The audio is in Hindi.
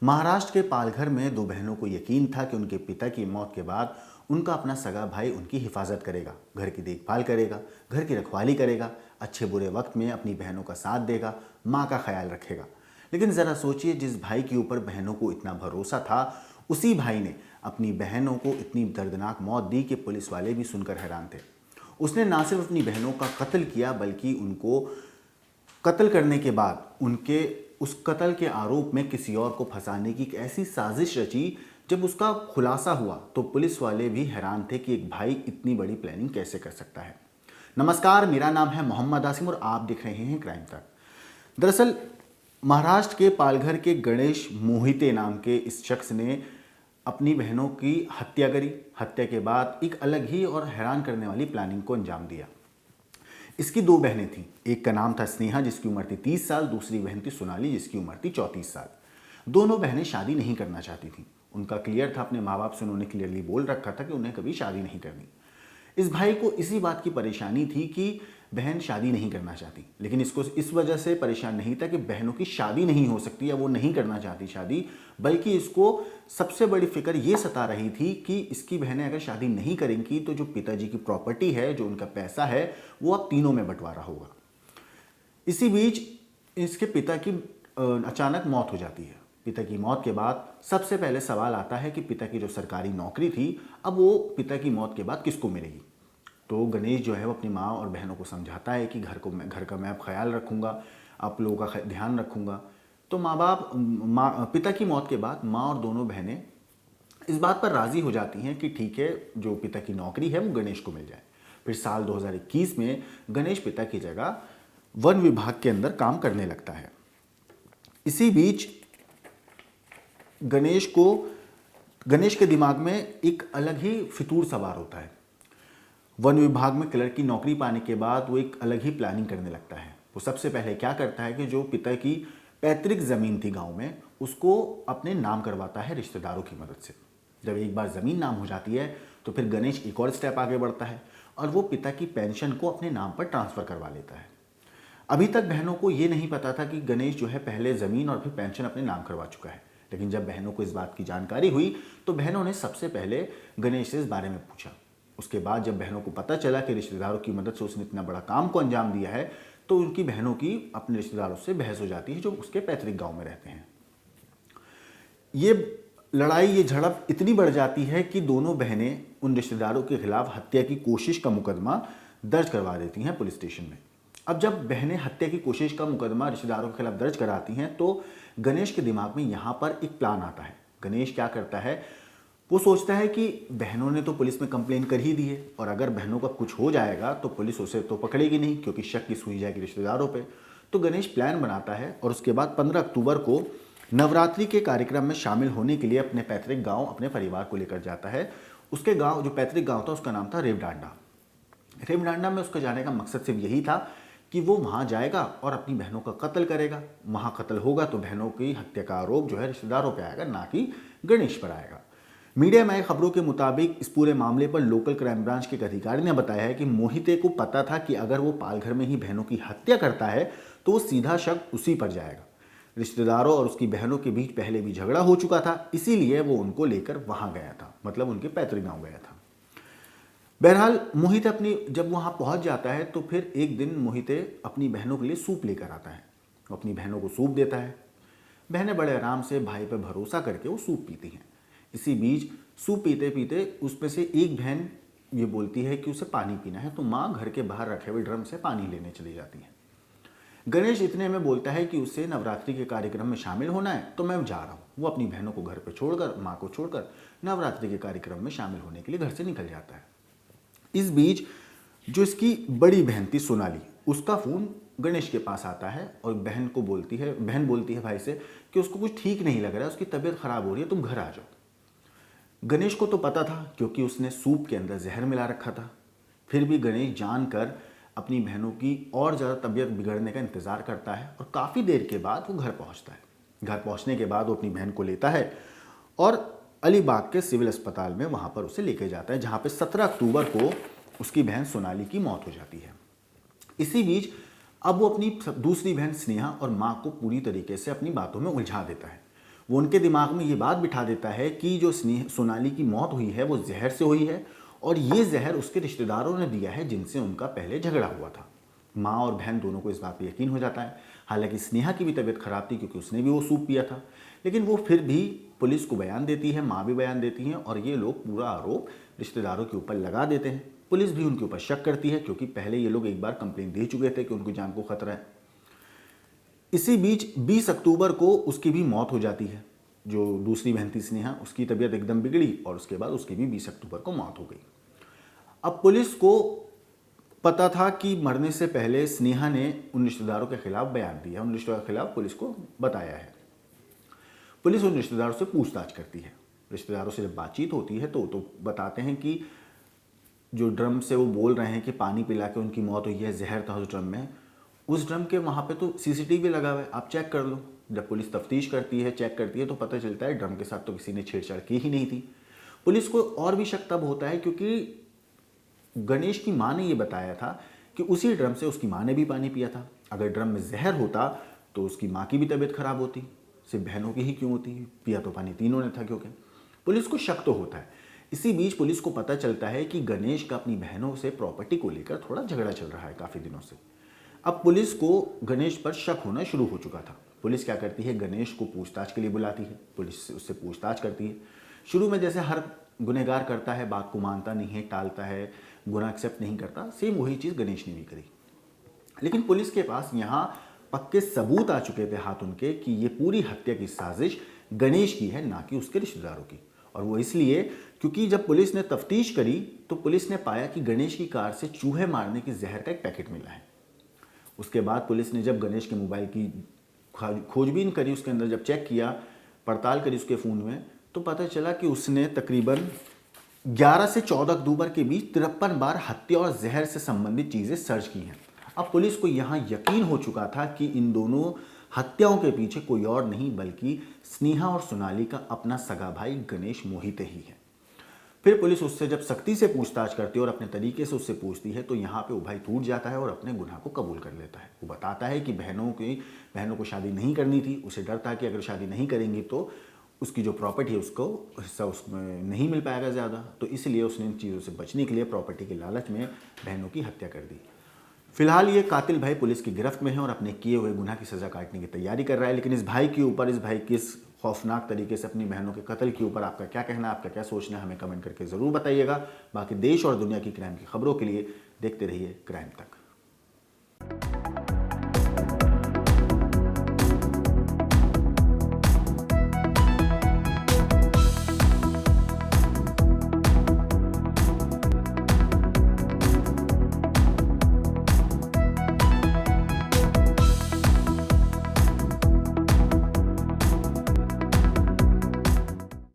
महाराष्ट्र के पालघर में दो बहनों को यकीन था कि उनके पिता की मौत के बाद उनका अपना सगा भाई उनकी हिफाजत करेगा, घर की देखभाल करेगा, घर की रखवाली करेगा, अच्छे बुरे वक्त में अपनी बहनों का साथ देगा, माँ का ख्याल रखेगा। लेकिन ज़रा सोचिए, जिस भाई के ऊपर बहनों को इतना भरोसा था, उसी भाई ने अपनी बहनों को इतनी दर्दनाक मौत दी कि पुलिस वाले भी सुनकर हैरान थे। उसने ना सिर्फ अपनी बहनों का कत्ल किया, बल्कि उनको कत्ल करने के बाद उनके उस कत्ल के आरोप में किसी और को फंसाने की एक ऐसी साजिश रची। जब उसका खुलासा हुआ तो पुलिस वाले भी हैरान थे कि एक भाई इतनी बड़ी प्लानिंग कैसे कर सकता है। नमस्कार, मेरा नाम है मोहम्मद आसिम और आप देख रहे हैं क्राइम तक। दरअसल महाराष्ट्र के पालघर के गणेश मोहिते नाम के इस शख्स ने अपनी बहनों की हत्या करी। हत्या के बाद एक अलग ही और हैरान करने वाली प्लानिंग को अंजाम दिया। इसकी दो बहनें थीं। एक का नाम था स्नेहा, जिसकी उम्र थी 30 साल, दूसरी बहन थी सोनाली, जिसकी उम्र थी 34 साल। दोनों बहनें शादी नहीं करना चाहती थीं। उनका क्लियर था, अपने माँ बाप से उन्होंने क्लियरली बोल रखा था कि उन्हें कभी शादी नहीं करनी। इस भाई को इसी बात की परेशानी थी कि बहन शादी नहीं करना चाहती, लेकिन इसको इस वजह से परेशान नहीं था कि बहनों की शादी नहीं हो सकती या वो नहीं करना चाहती शादी, बल्कि इसको सबसे बड़ी फिक्र ये सता रही थी कि इसकी बहनें अगर शादी नहीं करेंगी तो जो पिताजी की प्रॉपर्टी है, जो उनका पैसा है, वो अब तीनों में बंटवारा होगा। इसी बीच इसके पिता की अचानक मौत हो जाती है। पिता की मौत के बाद सबसे पहले सवाल आता है कि पिता की जो सरकारी नौकरी थी, अब वो पिता की मौत के बाद किसको मिलेगी। तो गणेश जो है वो अपनी माँ और बहनों को समझाता है कि घर का मैं अब ख्याल रखूँगा, आप लोगों का ध्यान रखूँगा। तो पिता की मौत के बाद माँ और दोनों बहनें इस बात पर राज़ी हो जाती हैं कि ठीक है, जो पिता की नौकरी है वो गणेश को मिल जाए। फिर साल 2021 में गणेश पिता की जगह वन विभाग के अंदर काम करने लगता है। इसी बीच गणेश के दिमाग में एक अलग ही फितूर सवार होता है। वन विभाग में क्लर्क की नौकरी पाने के बाद वो एक अलग ही प्लानिंग करने लगता है। वो सबसे पहले क्या करता है कि जो पिता की पैतृक ज़मीन थी गांव में, उसको अपने नाम करवाता है रिश्तेदारों की मदद से। जब एक बार ज़मीन नाम हो जाती है तो फिर गणेश एक और स्टेप आगे बढ़ता है और वो पिता की पेंशन को अपने नाम पर ट्रांसफ़र करवा लेता है। अभी तक बहनों को ये नहीं पता था कि गणेश जो है पहले ज़मीन और फिर पेंशन अपने नाम करवा चुका है। लेकिन जब बहनों को इस बात की जानकारी हुई तो बहनों ने सबसे पहले गणेश से इस बारे में पूछा। उसके बाद जब बहनों को पता चला कि रिश्तेदारों की मदद से उसने इतना बड़ा काम को अंजाम दिया है, तो उनकी बहनों की अपने रिश्तेदारों से बहस हो जाती है जो उसके पैतृक गांव में रहते हैं। ये लड़ाई, ये झड़प इतनी बढ़ जाती है कि दोनों बहनें उन रिश्तेदारों के खिलाफ हत्या की कोशिश का मुकदमा दर्ज करवा देती हैं पुलिस स्टेशन में। अब जब बहनें हत्या की कोशिश का मुकदमा रिश्तेदारों के खिलाफ दर्ज कराती हैं तो गणेश के दिमाग में यहाँ पर एक प्लान आता है। गणेश क्या करता है, वो सोचता है कि बहनों ने तो पुलिस में कंप्लेन कर ही दी है और अगर बहनों का कुछ हो जाएगा तो पुलिस उसे तो पकड़ेगी नहीं, क्योंकि शक की सुई जाएगी रिश्तेदारों पे। तो गणेश प्लान बनाता है और उसके बाद 15 अक्टूबर को नवरात्रि के कार्यक्रम में शामिल होने के लिए अपने पैतृक गांव अपने परिवार को लेकर जाता है। उसके गांव, जो पैतृक गांव था, उसका नाम था रेवडांडा। रेवडांडा में उसका जाने का मकसद सिर्फ यही था कि वो वहाँ जाएगा और अपनी बहनों का कत्ल करेगा। वहाँ कत्ल होगा तो बहनों की हत्या का आरोप जो है रिश्तेदारों पर आएगा, ना कि गणेश पर आएगा। मीडिया में आई खबरों के मुताबिक इस पूरे मामले पर लोकल क्राइम ब्रांच के एक अधिकारी ने बताया है कि मोहिते को पता था कि अगर वो पालघर में ही बहनों की हत्या करता है तो वो सीधा शक उसी पर जाएगा। रिश्तेदारों और उसकी बहनों के बीच पहले भी झगड़ा हो चुका था, इसीलिए वो उनको लेकर वहां गया था, मतलब उनके पैतृक गांव गया था। बहरहाल मोहिते जब वहां पहुंच जाता है तो फिर एक दिन मोहिते अपनी बहनों के लिए सूप लेकर आता है। वो अपनी बहनों को सूप देता है। बहनें बड़े आराम से भाई पर भरोसा करके वो सूप पीती हैं। इसी बीच सूप पीते पीते उसमें से एक बहन ये बोलती है कि उसे पानी पीना है, तो माँ घर के बाहर रखे हुए ड्रम से पानी लेने चली जाती है। गणेश इतने में बोलता है कि उसे नवरात्रि के कार्यक्रम में शामिल होना है, तो मैं जा रहा हूँ। वो अपनी बहनों को घर पर छोड़कर, माँ को छोड़कर नवरात्रि के कार्यक्रम में शामिल होने के लिए घर से निकल जाता है। इस बीच जो इसकी बड़ी बहन थी सोनाली, उसका फ़ोन गणेश के पास आता है और बहन बोलती है भाई से कि उसको कुछ ठीक नहीं लग रहा है, उसकी तबीयत खराब हो रही है, तुम घर आ जाओ। गणेश को तो पता था, क्योंकि उसने सूप के अंदर जहर मिला रखा था। फिर भी गणेश जानकर अपनी बहनों की और ज़्यादा तबीयत बिगड़ने का इंतज़ार करता है और काफ़ी देर के बाद वो घर पहुंचता है। घर पहुंचने के बाद वो अपनी बहन को लेता है और अलीबाग के सिविल अस्पताल में वहाँ पर उसे लेके जाता है, जहाँ पे 17 अक्टूबर को उसकी बहन सोनाली की मौत हो जाती है। इसी बीच अब वो अपनी दूसरी बहन स्नेहा और माँ को पूरी तरीके से अपनी बातों में उलझा देता है। वो उनके दिमाग में ये बात बिठा देता है कि जो सोनाली की मौत हुई है वो जहर से हुई है और ये जहर उसके रिश्तेदारों ने दिया है जिनसे उनका पहले झगड़ा हुआ था। माँ और बहन दोनों को इस बात पर यकीन हो जाता है। हालांकि स्नेहा की भी तबीयत खराब थी क्योंकि उसने भी वो सूप पिया था, लेकिन वो फिर भी पुलिस को बयान देती है, माँ भी बयान देती हैं और ये लोग पूरा आरोप रिश्तेदारों के ऊपर लगा देते हैं। पुलिस भी उनके ऊपर शक करती है क्योंकि पहले ये लोग एक बार कंप्लेंट दे चुके थे कि उनकी जान को खतरा है। इसी बीच 20 अक्टूबर को उसकी भी मौत हो जाती है। जो दूसरी बहन थी स्नेहा, उसकी तबीयत एकदम बिगड़ी और उसके बाद उसकी भी 20 अक्टूबर को मौत हो गई। अब पुलिस को पता था कि मरने से पहले स्नेहा ने उन रिश्तेदारों के खिलाफ बयान दिया, उन रिश्तेदारों के खिलाफ पुलिस को बताया है। पुलिस उन रिश्तेदारों से पूछताछ करती है। रिश्तेदारों से जब बातचीत होती है तो बताते हैं कि जो ड्रम से वो बोल रहे हैं कि पानी पिला के उनकी मौत हुई है, जहर था उस ड्रम में, उस ड्रम के वहाँ पे तो सीसीटीवी लगा हुआ है, आप चेक कर लो। जब पुलिस तफ्तीश करती है, चेक करती है, तो पता चलता है ड्रम के साथ तो किसी ने छेड़छाड़ की ही नहीं थी। पुलिस को और भी शक तब होता है क्योंकि गणेश की माँ ने ये बताया था कि उसी ड्रम से उसकी माँ ने भी पानी पिया था। अगर ड्रम में जहर होता तो उसकी माँ की भी तबीयत खराब होती, सिर्फ बहनों की ही क्यों होती? पिया तो पानी तीनों ने था क्योंकि। पुलिस को शक तो होता है। इसी बीच पुलिस को पता चलता है कि गणेश का अपनी बहनों से प्रॉपर्टी को लेकर थोड़ा झगड़ा चल रहा है काफ़ी दिनों से। अब पुलिस को गणेश पर शक होना शुरू हो चुका था। पुलिस क्या करती है, गणेश को पूछताछ के लिए बुलाती है। पुलिस उससे पूछताछ करती है। शुरू में जैसे हर गुनहगार करता है, बात को मानता नहीं है, टालता है, गुनाह एक्सेप्ट नहीं करता, सेम वही चीज़ गणेश ने भी करी। लेकिन पुलिस के पास यहाँ पक्के सबूत आ चुके थे हाथ उनके कि ये पूरी हत्या की साजिश गणेश की है, ना कि उसके रिश्तेदारों की। और वो इसलिए क्योंकि जब पुलिस ने तफ्तीश करी तो पुलिस ने पाया कि गणेश की कार से चूहे मारने की जहर का एक पैकेट मिला है। उसके बाद पुलिस ने जब गणेश के मोबाइल की खोजबीन करी, उसके अंदर जब चेक किया, पड़ताल करी उसके फ़ोन में, तो पता चला कि उसने तकरीबन 11 से 14 अक्टूबर के बीच 53 बार हत्या और जहर से संबंधित चीज़ें सर्च की हैं। अब पुलिस को यहाँ यकीन हो चुका था कि इन दोनों हत्याओं के पीछे कोई और नहीं बल्कि स्नेहा और सोनाली का अपना सगा भाई गणेश मोहिते ही है। फिर पुलिस उससे जब सख्ती से पूछताछ करती है और अपने तरीके से उससे पूछती है तो यहाँ पे वो भाई टूट जाता है और अपने गुनाह को कबूल कर लेता है। वो बताता है कि बहनों को शादी नहीं करनी थी, उसे डर था कि अगर शादी नहीं करेंगी तो उसकी जो प्रॉपर्टी है उसको हिस्सा उसमें नहीं मिल पाएगा ज़्यादा, तो इसलिए उसने इन चीज़ों से बचने के लिए प्रॉपर्टी के लालच में बहनों की हत्या कर दी। फिलहाल ये कातिल भाई पुलिस की गिरफ्त में है और अपने किए हुए गुनाह की सज़ा काटने की तैयारी कर रहा है। लेकिन इस भाई की इस खौफनाक तरीके से अपनी बहनों के कत्ल के ऊपर आपका क्या कहना है, आपका क्या सोचना है, हमें कमेंट करके ज़रूर बताइएगा। बाकी देश और दुनिया की क्राइम की खबरों के लिए देखते रहिए क्राइम तक।